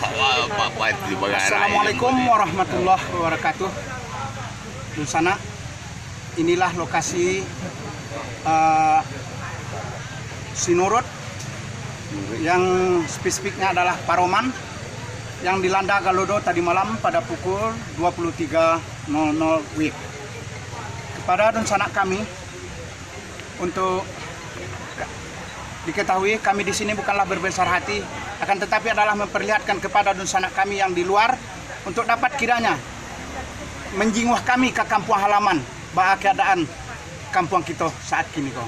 Assalamualaikum warahmatullahi wabarakatuh. Dunsana, inilah lokasi Sinurut yang spesifiknya adalah Paroman yang dilanda Galodo tadi malam pada pukul 23.00 WIB. Kepada Dunsana kami, untuk diketahui kami di sini bukanlah berbesar hati, akan tetapi adalah memperlihatkan kepada Dunsana kami yang di luar untuk dapat kiranya menjinguh kami ke kampung halaman, bahwa keadaan kampung kita saat kini kok.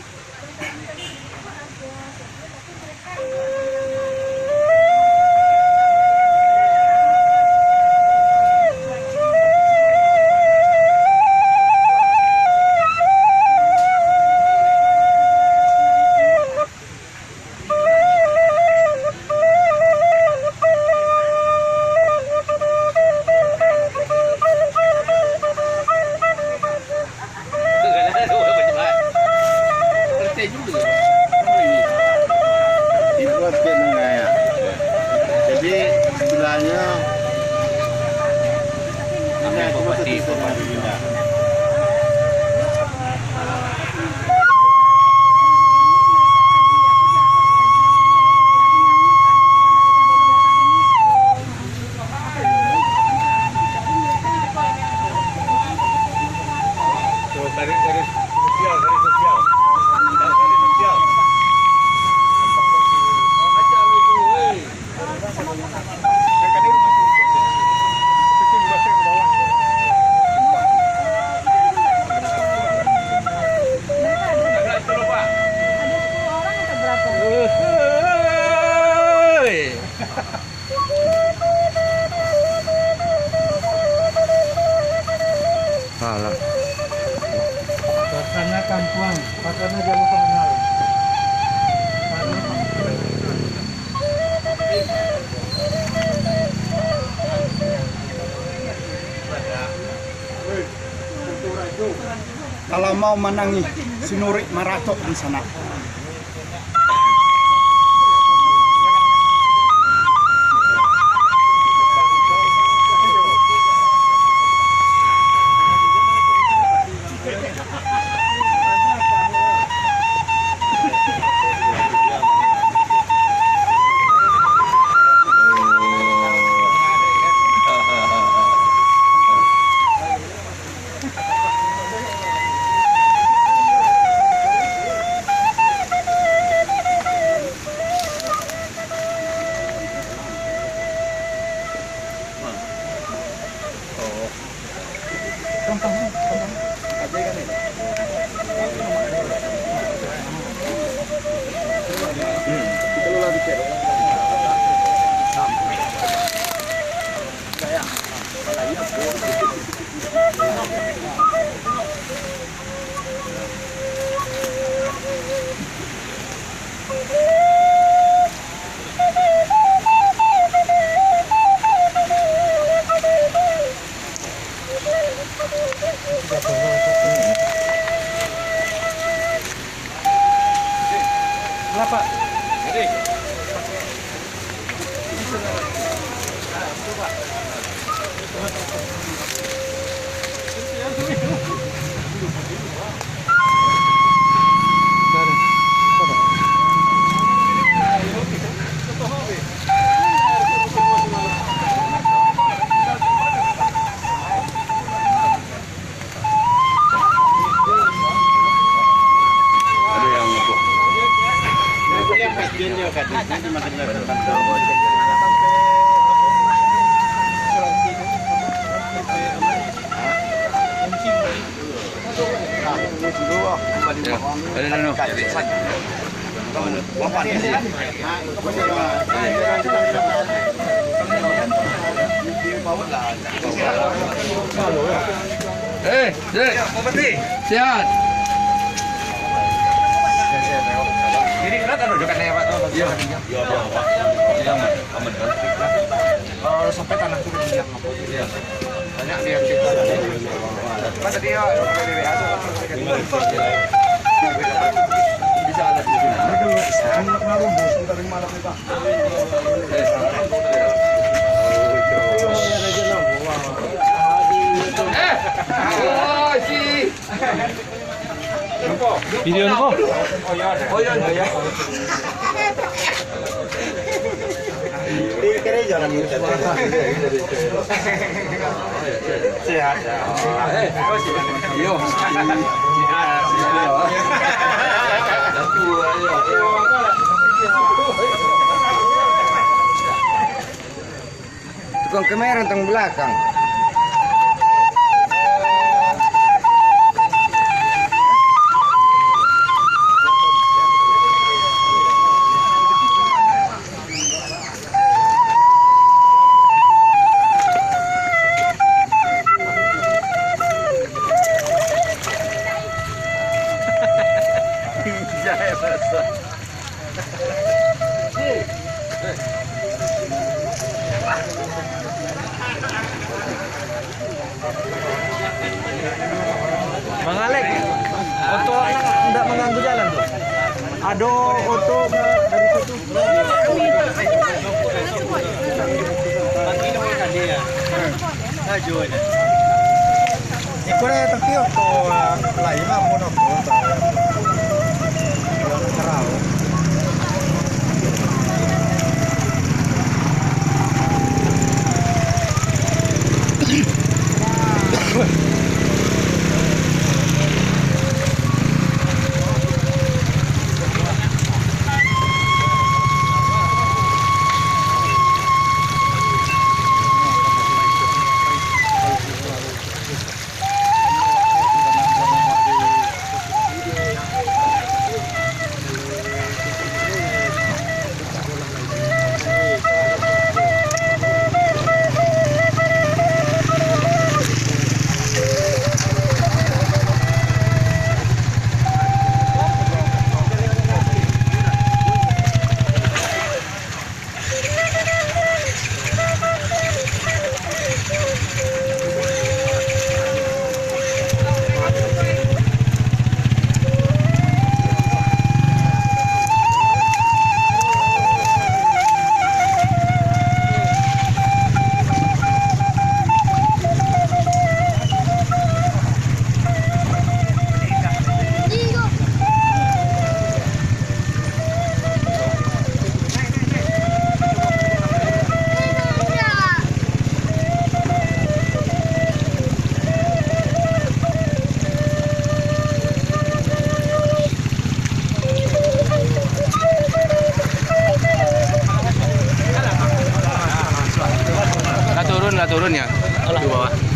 Jadi sebelahnya Bupati Karena kampung, karena jauh kenal. Kalau mau menangi Sinurut Maratok di sana. Kenapa? Bupati. Siap. Ini kan rujukannya Pak. Iya. Iya, Pak. Iya, aman kan. Kalau sampai tanah itu yang apa? Iya. Banyak dia kita. Kan tadi ya bisa ada di sini. Mereka lu sebentar malam nih, Pak. Video ko. Oh iya. Di gereja orang itu. Sehat. Yo. Tukang kamera teng belakang. Bang Alek, oto tidak mengganggu jalan tuh. Ada oto dari situ. Ikut ya tapi oto lain mah mau nongkrong. Terau. Turun ya. Di bawah.